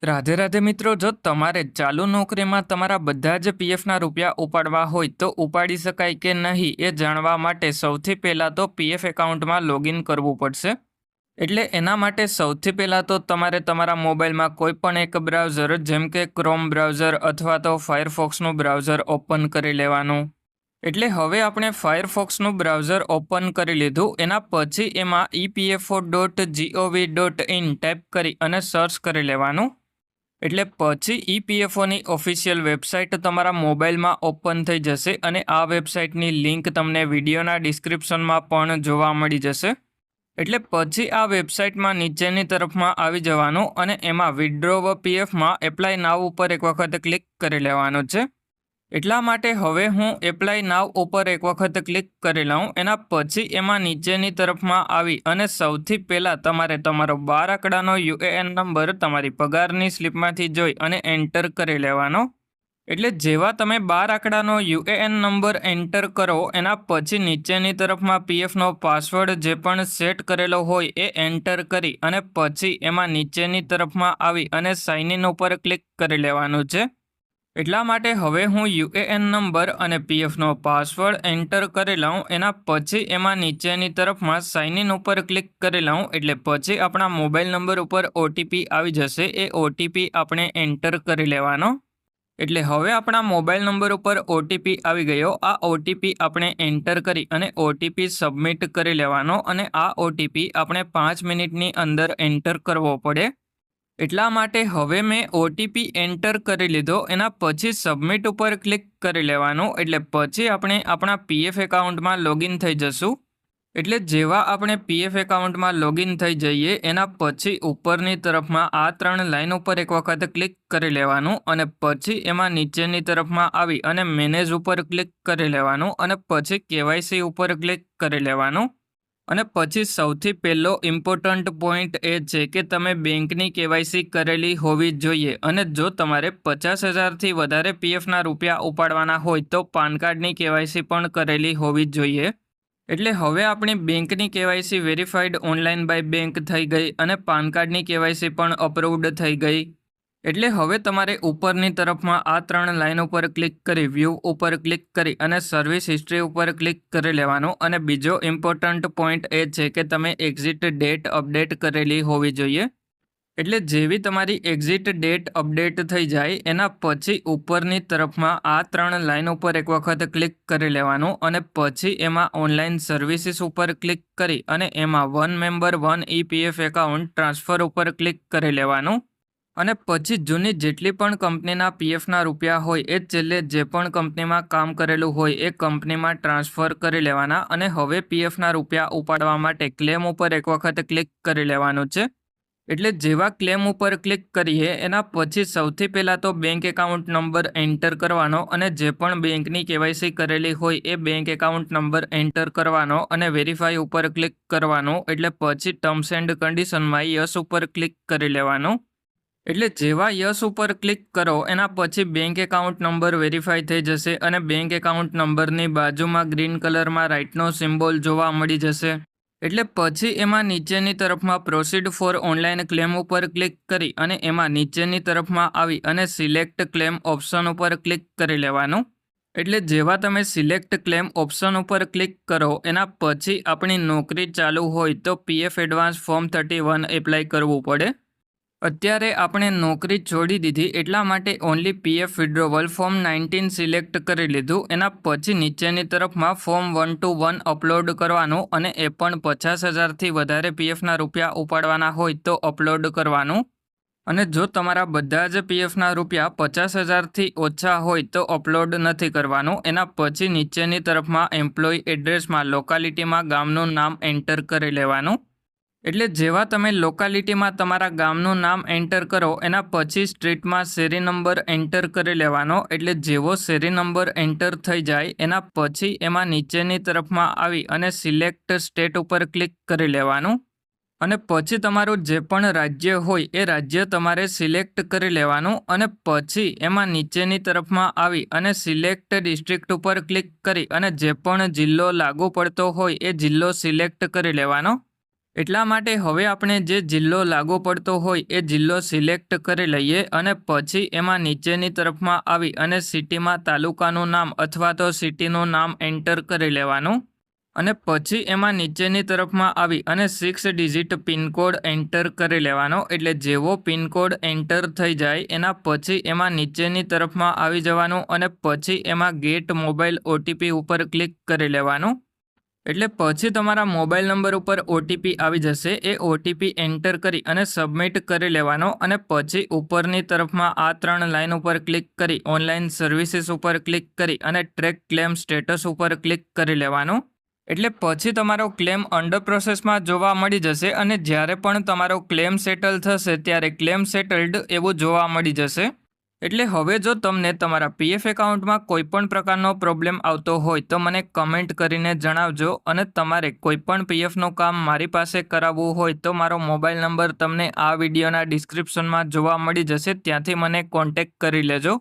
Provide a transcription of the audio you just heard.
રાધે રાધે મિત્રો, જો તમારે ચાલુ નોકરીમાં તમારા બધા જ પીએફના રૂપિયા ઉપાડવા હોય તો ઉપાડી શકાય કે નહીં એ જાણવા માટે સૌથી પહેલાં તો પીએફ એકાઉન્ટમાં લોગિન કરવું પડશે. એટલે એના માટે સૌથી પહેલાં તો તમારે તમારા મોબાઈલમાં કોઈ પણ એક બ્રાઉઝર જેમ કે ક્રોમ બ્રાઉઝર અથવા તો ફાયરફોક્સનું બ્રાઉઝર ઓપન કરી લેવાનું. એટલે હવે આપણે ફાયરફોક્સનું બ્રાઉઝર ઓપન કરી લીધું. એના પછી એમાં EPFO.gov.in ટાઈપ કરી અને સર્ચ કરી લેવાનું. એટલે પછી EPFOની ઓફિશિયલ વેબસાઇટ તમારા મોબાઈલમાં ઓપન થઈ જશે અને આ વેબસાઇટની લિંક તમને વિડીયોના ડિસ્ક્રિપ્શનમાં પણ જોવા મળી જશે. એટલે પછી આ વેબસાઇટમાં નીચેની તરફમાં આવી જવાનું અને એમાં વિથડ્રો પીએફમાં એપ્લાય નાવ ઉપર એક વખત ક્લિક કરી લેવાનું છે. એટલા માટે હવે હું એપ્લાય નાવ ઉપર એક વખત ક્લિક કરી લઉં. એના પછી એમાં નીચેની તરફમાં આવી અને સૌથી પહેલાં તમારે તમારો 12 આંકડાનો UAN નંબર તમારી પગારની સ્લિપમાંથી જોઈ અને એન્ટર કરી લેવાનો. એટલે જેવા તમે 12 આંકડાનો UAN નંબર એન્ટર કરો એના પછી નીચેની તરફમાં પીએફનો પાસવર્ડ જે પણ સેટ કરેલો હોય એ એન્ટર કરી અને પછી એમાં નીચેની તરફમાં આવી અને સાઇન ઇન ઉપર ક્લિક કરી લેવાનું છે. એટલા માટે હવે હું UAN નંબર અને પીએફનો પાસવર્ડ એન્ટર કરી લઉં. એના પછી એમાં નીચેની તરફમાં સાઇન ઇન ઉપર ક્લિક કરી લઉં. એટલે પછી આપણા મોબાઈલ નંબર ઉપર OTP આવી જશે. એ OTP આપણે એન્ટર કરી લેવાનો. એટલે હવે આપણા મોબાઈલ નંબર ઉપર OTP આવી ગયો. આ OTP આપણે એન્ટર કરી અને OTP સબમિટ કરી લેવાનો અને આ OTP આપણે 5 મિનિટની અંદર એન્ટર કરવો પડે. એટલા માટે હવે મેં OTP એન્ટર કરી લીધો. એના પછી સબમિટ ઉપર ક્લિક કરી લેવાનું. એટલે પછી આપણે આપણા PF એકાઉન્ટમાં લોગિન થઈ જશું. એટલે જેવા આપણે PF એકાઉન્ટમાં લોગિન થઈ જઈએ એના પછી ઉપરની તરફમાં આ 3 લાઇન ઉપર એક વખત ક્લિક કરી લેવાનું અને પછી એમાં નીચેની તરફમાં આવી અને મેનેજ ઉપર ક્લિક કરી લેવાનું અને પછી KYC ઉપર ક્લિક કરી લેવાનું. અને પછી સૌથી પહેલો ઇમ્પોર્ટન્ટ પોઈન્ટ એ છે કે તમે બેંકની KYC કરેલી હોવી જોઈએ અને જો તમારે 50,000થી વધારે પીએફના રૂપિયા ઉપાડવાના હોય તો પાન કાર્ડની KYC પણ કરેલી હોવી જોઈએ. એટલે હવે આપણી બેંકની KYC verified online by bank થઈ ગઈ અને પાન કાર્ડની KYC પણ અપ્રૂવડ થઈ ગઈ. એટલે હવે તમારે ઉપરની તરફમાં આ 3 લાઇન ઉપર ક્લિક કરી વ્યૂ ઉપર ક્લિક કરી અને સર્વિસ હિસ્ટ્રી ઉપર ક્લિક કરી લેવાનું. અને બીજો ઇમ્પોર્ટન્ટ પોઈન્ટ એ છે કે તમે એક્ઝિટ ડેટ અપડેટ કરેલી હોવી જોઈએ. એટલે જેવી તમારી એક્ઝિટ ડેટ અપડેટ થઈ જાય એના પછી ઉપરની તરફમાં આ 3 લાઇન ઉપર એક વખત ક્લિક કરી લેવાનું અને પછી એમાં ઓનલાઈન સર્વિસીસ ઉપર ક્લિક કરી અને એમાં 1 મેમ્બર 1 EPF એકાઉન્ટ ટ્રાન્સફર ઉપર ક્લિક કરી લેવાનું. અને પછી જૂની જેટલી પણ કંપનીના પીએફના રૂપિયા હોય એ છેલ્લે જે પણ કંપનીમાં કામ કરેલું હોય એ કંપનીમાં ટ્રાન્સફર કરી લેવાના. અને હવે પીએફના રૂપિયા ઉપાડવા માટે ક્લેમ ઉપર એક વખત ક્લિક કરી લેવાનું છે. એટલે જેવા ક્લેમ ઉપર ક્લિક કરીએ એના પછી સૌથી પહેલાં તો બેંક એકાઉન્ટ નંબર એન્ટર કરવાનો અને જે પણ બેંકની KYC કરેલી હોય એ બેંક એકાઉન્ટ નંબર એન્ટર કરવાનો અને વેરીફાઈ ઉપર ક્લિક કરવાનું. એટલે પછી ટર્મ્સ એન્ડ કન્ડિશનમાં યસ ઉપર ક્લિક કરી લેવાનું. એટલે જેવા યસ ઉપર ક્લિક કરો એના પછી બેંક એકાઉન્ટ નંબર વેરીફાઈ થઈ જશે અને બેંક એકાઉન્ટ નંબરની બાજુમાં ગ્રીન કલરમાં રાઇટનો સિમ્બોલ જોવા મળી જશે. એટલે પછી એમાં નીચેની તરફમાં પ્રોસીડ ફોર ઓનલાઈન ક્લેમ ઉપર ક્લિક કરી અને એમાં નીચેની તરફમાં આવી અને સિલેક્ટ ક્લેમ ઓપ્શન ઉપર ક્લિક કરી લેવાનું. એટલે જેવા તમે સિલેક્ટ ક્લેમ ઓપ્શન ઉપર ક્લિક કરો એના પછી આપણી નોકરી ચાલુ હોય તો PF એડવાન્સ ફોર્મ 31 એપ્લાય કરવું પડે. અત્યારે આપણે નોકરી છોડી દીધી એટલા માટે only PF withdrawal form 19 select કરી લીધું. એના પછી નીચેની તરફમાં ફોર્મ 121 અપલોડ કરવાનું અને એ પણ 50,000થી વધારે PFના રૂપિયા ઉપાડવાના હોય તો અપલોડ કરવાનું. અને જો તમારા બધા જ PFના રૂપિયા 50,000થી ઓછા હોય તો અપલોડ નથી કરવાનું. એના પછી નીચેની તરફમાં એમ્પ્લોય એડ્રેસમાં લોકાલિટીમાં ગામનું નામ એન્ટર કરી લેવાનું. એટલે જેવા તમે લોકાલિટીમાં તમારા ગામનું નામ એન્ટર કરો એના પછી સ્ટ્રીટમાં શેરી નંબર એન્ટર કરી લેવાનો. એટલે જેવો શેરી નંબર એન્ટર થઈ જાય એના પછી એમાં નીચેની તરફમાં આવી અને સિલેક્ટ સ્ટેટ ઉપર ક્લિક કરી લેવાનું. અને પછી તમારું જે પણ રાજ્ય હોય એ રાજ્ય તમારે સિલેક્ટ કરી લેવાનું. અને પછી એમાં નીચેની તરફમાં આવી અને સિલેક્ટ ડિસ્ટ્રિક્ટ ઉપર ક્લિક કરી અને જે પણ જિલ્લો લાગુ પડતો હોય એ જિલ્લો સિલેક્ટ કરી લેવાનો. એટલા માટે હવે આપણે જે જિલ્લો લાગુ પડતો હોય એ જિલ્લો સિલેક્ટ કરી લઈએ અને પછી એમાં નીચેની તરફમાં આવી અને સિટીમાં તાલુકાનું નામ અથવા તો સિટીનું નામ એન્ટર કરી લેવાનું અને પછી એમાં નીચેની તરફમાં આવી અને 6 ડિજિટ પિનકોડ એન્ટર કરી લેવાનો. એટલે જેવો પિનકોડ એન્ટર થઈ જાય એના પછી એમાં નીચેની તરફમાં આવી જવાનું અને પછી એમાં ગેટ મોબાઈલ ઓટીપી ઉપર ક્લિક કરી લેવાનું. એટલે પછી તમારા મોબાઈલ નંબર ઉપર ઓટીપી આવી જશે. એ ઓટીપી એન્ટર કરી અને સબમિટ કરી લેવાનો અને પછી ઉપરની તરફમાં આ 3 લાઇન ઉપર ક્લિક કરી ઓનલાઈન સર્વિસીસ ઉપર ક્લિક કરી અને ટ્રેક ક્લેમ સ્ટેટસ ઉપર ક્લિક કરી લેવાનું. એટલે પછી તમારો ક્લેમ અંડર પ્રોસેસમાં જોવા મળી જશે અને જ્યારે પણ તમારો ક્લેમ સેટલ થશે ત્યારે ક્લેમ સેટલડ એવું જોવા મળી જશે. એટલે હવે જો તમને તમારા પીએફ એકાઉન્ટમાં કોઈ પણ પ્રકારનો પ્રોબ્લેમ આવતો હોય તો મને કમેન્ટ કરીને જણાવજો અને તમારે કોઈ પણ પીએફનું કામ મારી પાસે કરાવવું હોય તો મારો મોબાઈલ નંબર તમને આ વિડીયોના ડિસ્ક્રિપ્શનમાં જોવા મળી જશે, ત્યાંથી મને કોન્ટેક્ટ કરી લેજો.